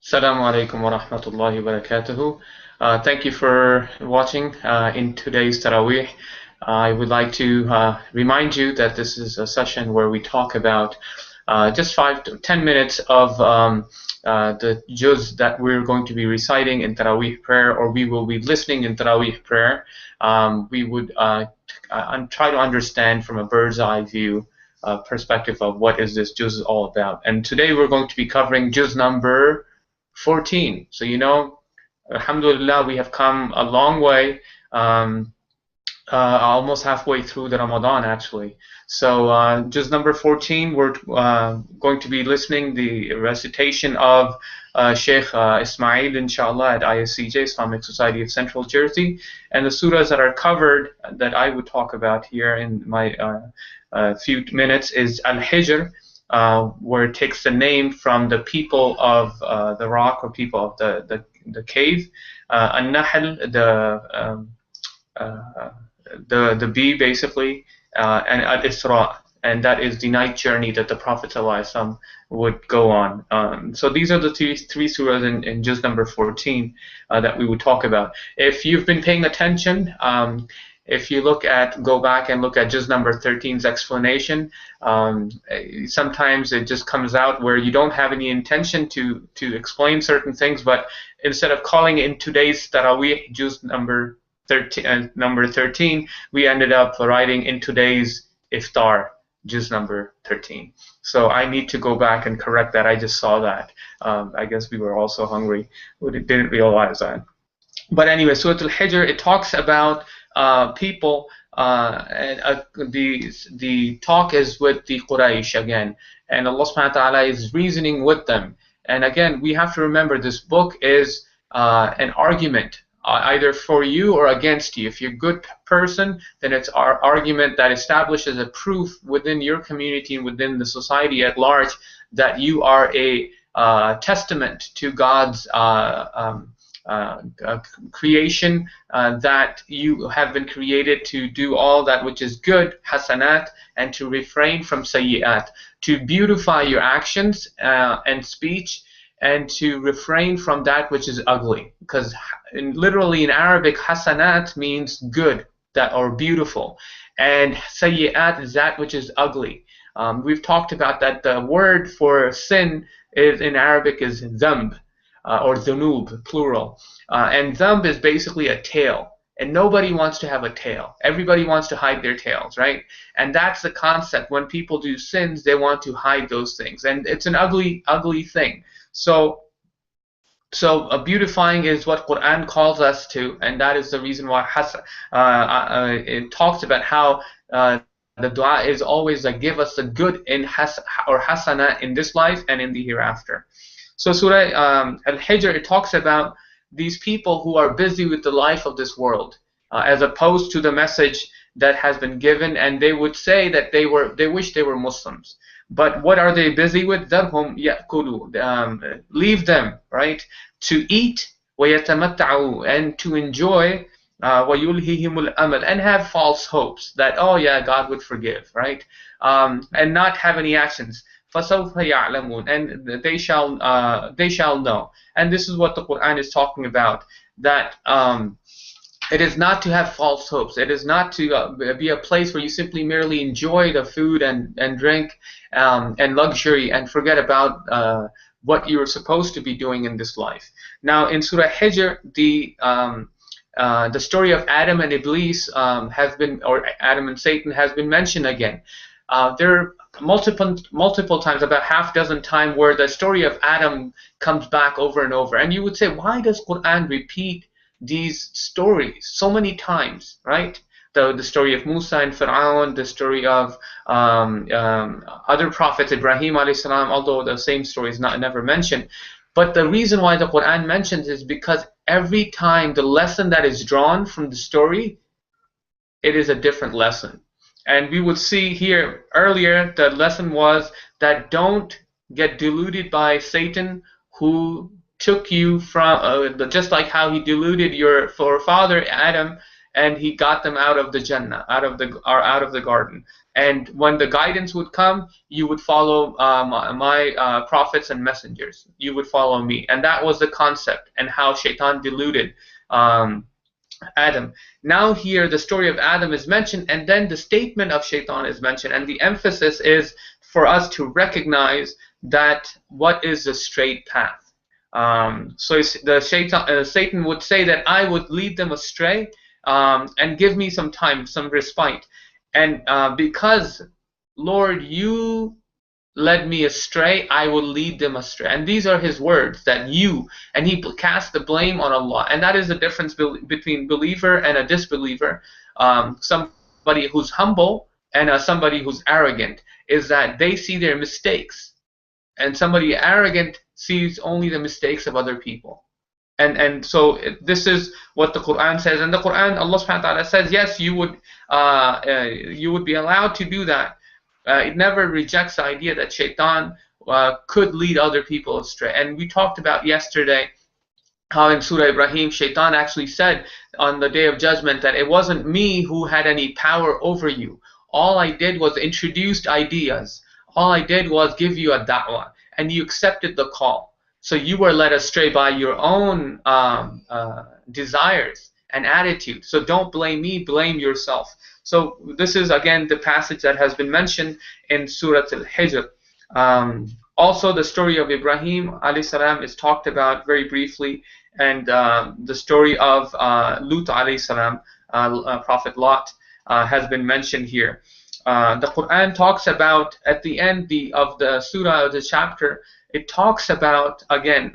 Assalamu alaikum wa rahmatullahi wa barakatuhu. Thank you for watching in today's Taraweeh. I would like to remind you that this is a session where we talk about just 5 to 10 minutes of the juz that we're going to be reciting in Taraweeh prayer, or we will be listening in Taraweeh prayer. We would try to understand from a bird's eye view perspective of what is this juz all about. And today we're going to be covering juz number 14. So alhamdulillah, we have come a long way, almost halfway through the Ramadan actually. So just number 14, we're going to be listening the recitation of Sheikh Ismail, inshallah, at ISCJ, Islamic Society of Central Jersey. And the surahs that are covered that I would talk about here in my few minutes is Al-Hijr, where it takes the name from the people of the rock, or people of the cave. An-Nahl, the bee, basically, and Al-Isra, and that is the night journey that the Prophet ﷺ would go on. So these are the three surahs in juz number 14 that we would talk about. If you've been paying attention, if you go back and look at juz number 13's explanation, sometimes it just comes out where you don't have any intention to explain certain things, but instead of calling it in today's Taraweeh juz number 13, we ended up writing in today's Iftar juz number 13. So I need to go back and correct that. I just saw that. I guess we were also hungry. We didn't realize that. But anyway, Surah Al-Hijr, it talks about people, and the talk is with the Quraysh again, and Allah subhanahu wa ta'ala is reasoning with them. And again, we have to remember this book is an argument, either for you or against you. If you're a good person, then it's our argument that establishes a proof within your community and within the society at large that you are a testament to God's creation, that you have been created to do all that which is good, hasanat, and to refrain from sayyi'at, to beautify your actions and speech, and to refrain from that which is ugly. Because literally in Arabic, hasanat means good, that or beautiful, and sayyi'at is that which is ugly. We've talked about that the word for sin in Arabic is dhanb, or dhunub, plural. And dhanb is basically a tail. And nobody wants to have a tail. Everybody wants to hide their tails, right? And that's the concept. When people do sins, they want to hide those things. And it's an ugly, ugly thing. So beautifying is what Quran calls us to, and that is the reason why it talks about how the dua is always like, give us the good in hasana in this life and in the hereafter. So Surah Al-Hijr, it talks about these people who are busy with the life of this world, as opposed to the message that has been given, and they would say that they wish they were Muslims. But what are they busy with? Dharhum ya'kulu, leave them, right? To eat, وَيَتَمَتَّعُوا, and to enjoy, وَيُلْهِهِمُ الْأَمَلِ, and have false hopes that, oh yeah, God would forgive, right? And not have any actions. فَسَوْفَ يَعْلَمُونَ, and they shall know. And this is what the Quran is talking about, that it is not to have false hopes. It is not to be a place where you simply merely enjoy the food and drink and luxury and forget about what you're supposed to be doing in this life. Now, in Surah Hijr, the story of Adam and Iblis has been, or Adam and Satan has been mentioned again. There are multiple times, about half dozen times, where the story of Adam comes back over and over. And you would say, why does Quran repeat these stories so many times, right? The story of Musa and Fir'aun, the story of other prophets, Ibrahim alayhi salam, although the same story is never mentioned. But the reason why the Quran mentions is because every time the lesson that is drawn from the story, it is a different lesson. And we would see here earlier, the lesson was that don't get deluded by Satan, who took you from, just like how he deluded your forefather Adam and he got them out of the Jannah, out of the garden. And when the guidance would come, you would follow my prophets and messengers. You would follow me, and that was the concept, and how Shaitan deluded Adam. Now here the story of Adam is mentioned, and then the statement of Shaitan is mentioned, and the emphasis is for us to recognize that what is the straight path. So Satan would say that I would lead them astray, and give me some time, some respite. And because, Lord, you led me astray, I will lead them astray. And these are his words, that you, and he cast the blame on Allah. And that is the difference between believer and a disbeliever. Somebody who's humble and somebody who's arrogant, is that they see their mistakes. And somebody arrogant sees only the mistakes of other people. And so this is what the Quran says. And the Quran, Allah subhanahu wa ta'ala says, yes, you would be allowed to do that. It never rejects the idea that Shaitan could lead other people astray. And we talked about yesterday how in Surah Ibrahim, Shaitan actually said on the Day of Judgment that it wasn't me who had any power over you. All I did was introduce ideas. All I did was give you a da'wah, and you accepted the call. So you were led astray by your own desires and attitude. So don't blame me, blame yourself. So this is again the passage that has been mentioned in Surah Al-Hijr. Also the story of Ibrahim alayhi salam is talked about very briefly, and the story of Lut alayhi salam, Prophet Lot, has been mentioned here. The Quran talks about, at the end of the surah, of the chapter, it talks about, again,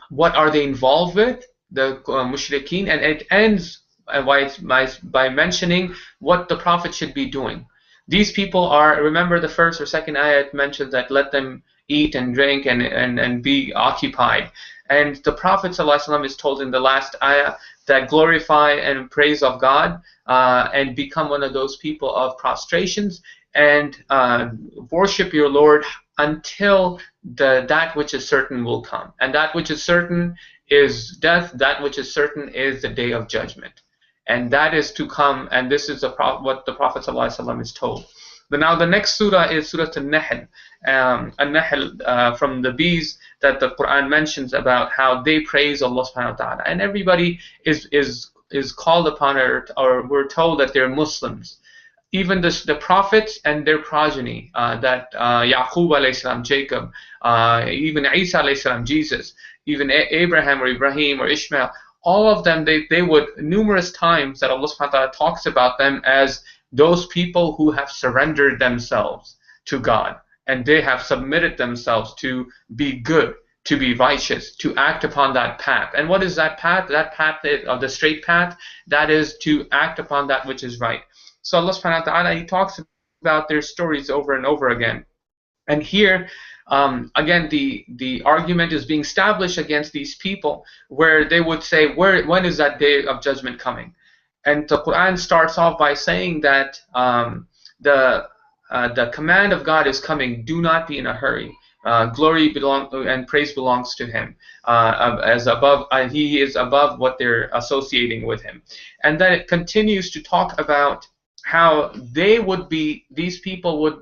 what are they involved with, the mushrikeen, and it ends by mentioning what the Prophet should be doing. These people are, remember the first or second ayat mentioned that let them eat and drink and be occupied. And the Prophet ﷺ is told in the last ayah that glorify and praise of God, and become one of those people of prostrations, and worship your Lord until that which is certain will come. And that which is certain is death, that which is certain is the Day of Judgment. And that is to come, and this is what the Prophet ﷺ is told. But now the next surah is Surah An-Nahl. An-Nahl, from the bees that the Quran mentions about how they praise Allah subhanahu wa ta'ala. And everybody is called upon it, or we're told that they're Muslims. Even the prophets and their progeny, that Yaqub alayhi salam, Jacob, even Isa alayhi salam, Jesus, even Abraham or Ibrahim or Ishmael, all of them, they would, numerous times that Allah subhanahu wa ta'ala talks about them as those people who have surrendered themselves to God, and they have submitted themselves to be good, to be righteous, to act upon that path. And what is that path? That path is the straight path. That is to act upon that which is right. So Allah subhanahu wa ta'ala, He talks about their stories over and over again. And here, again, the argument is being established against these people, where they would say, when is that Day of Judgment coming? And the Quran starts off by saying that the command of God is coming. Do not be in a hurry. Glory and praise belongs to Him. As above, He is above what they're associating with Him. And then it continues to talk about how these people would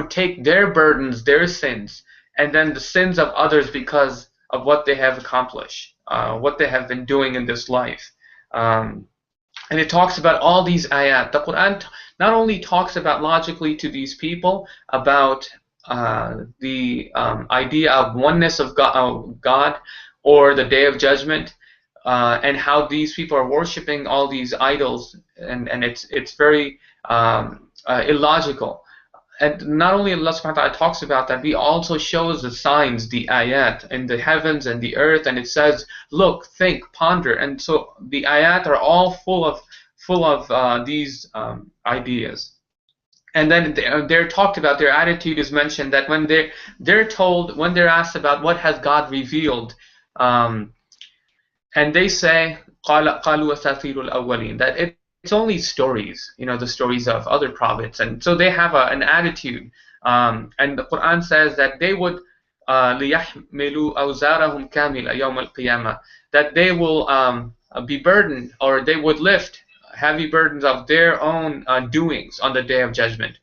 take their burdens, their sins, and then the sins of others because of what they have accomplished, what they have been doing in this life. And it talks about all these ayat. The Quran not only talks about logically to these people about the idea of oneness of God or the Day of Judgment, and how these people are worshipping all these idols, and it's very illogical. And not only Allah subhanahu wa ta'ala talks about that, He also shows the signs, the ayat, in the heavens and the earth, and it says, look, think, ponder. And so the ayat are all full of these ideas. And then they're talked about, their attitude is mentioned, that when they're asked about what has God revealed, and they say, قَالُوا أَسَاطِيرُ الْأَوَّلِينَ, that it's only stories, the stories of other prophets. And so they have an attitude. And the Quran says that they would لِيَحْمِلُوا أَوْزَارَهُمْ كَامِلًا يَوْمَ الْقِيَامَةِ, that they will be burdened, or they would lift heavy burdens of their own doings on the day of judgment.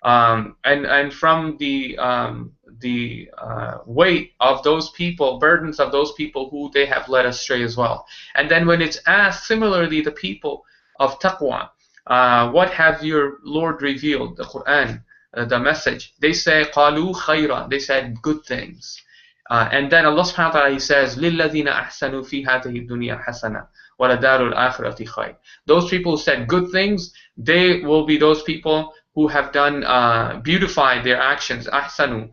And from the weight of those people, burdens of those people who they have led astray as well. And then when it's asked, similarly, the people of taqwa, what have your Lord revealed, the Quran, the message? They say, قَالُوا خَيْرًا, they said good things. And then Allah subhanahu wa ta'ala, He says, لِلَّذِينَ أَحْسَنُوا فِي هَذِهِ الدُّنْيَا حَسَنَةً وَلَدَارُ الْآخِرَةِ خَيْرٌ. Those people who said good things, they will be those people who have done, beautified their actions, ahsanu,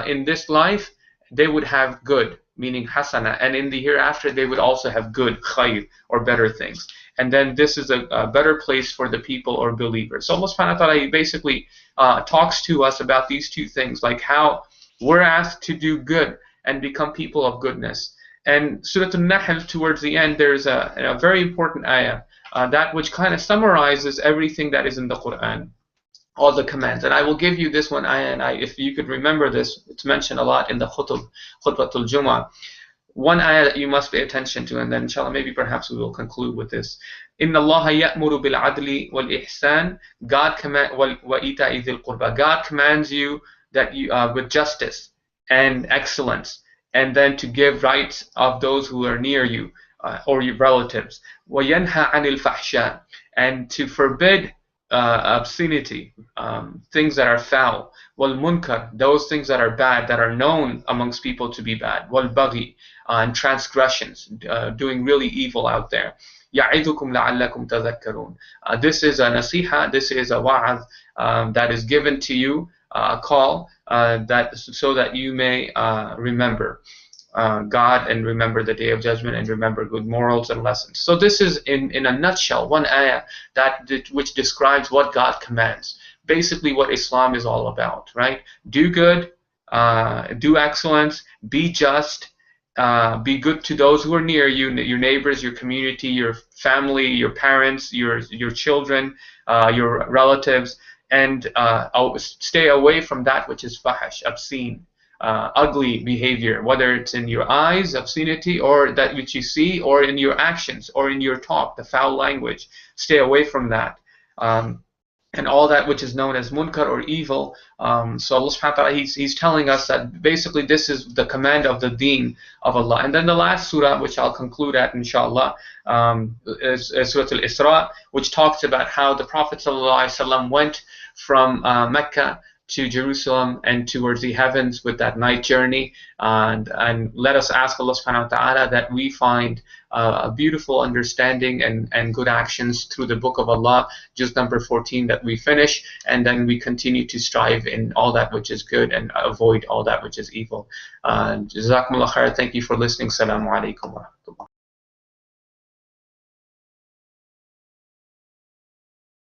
in this life, they would have good, meaning hasana, and in the hereafter they would also have good, khayr, or better things. And then this is a better place for the people or believers. So Allah subhanahu wa ta'ala basically talks to us about these two things, like how we're asked to do good and become people of goodness. And Surah An-Nahl, towards the end, there's a very important ayah, that which kind of summarizes everything that is in the Quran, all the commands. And I will give you this one ayah, and if you could remember this, it's mentioned a lot in the Khutbatul Jumu'ah. One ayah that you must pay attention to, and then inshallah maybe perhaps we will conclude with this. Inna Allah ya'muru bil adli wal ihsan, God command wa ita'i dhil qurba. God commands you that you with justice and excellence, and then to give rights of those who are near you or your relatives. Wa yanha 'anil fahsha, and to forbid obscenity, things that are foul. Wal munkar, those things that are bad, that are known amongst people to be bad. Wal baghi, and transgressions, doing really evil out there. يَعِظُكُمْ لَعَلَّكُمْ تَذَكَّرُونَ. This is a nasiha, this is a wa'az that is given to you, a call, so that you may remember God, and remember the Day of Judgment, and remember good morals and lessons. So this is, in a nutshell, one ayah which describes what God commands. Basically what Islam is all about, right? Do good, do excellence, be just, be good to those who are near you, your neighbors, your community, your family, your parents, your children, your relatives, and stay away from that which is fahish, obscene, ugly behavior, whether it's in your eyes, obscenity, or that which you see, or in your actions, or in your talk, the foul language. Stay away from that. And all that which is known as munkar, or evil. So Allah subhanahu wa ta'ala, He's telling us that basically this is the command of the deen of Allah. And then the last surah, which I'll conclude at inshallah, is Surah Al-Isra, which talks about how the Prophet ﷺ went from Mecca to Jerusalem and towards the heavens with that night journey, and let us ask Allah subhanahu wa ta'ala that we find a beautiful understanding and good actions through the book of Allah, just number 14 that we finish, and then we continue to strive in all that which is good and avoid all that which is evil. Jazakumullah khair. Thank you for listening. Assalamu alaikum.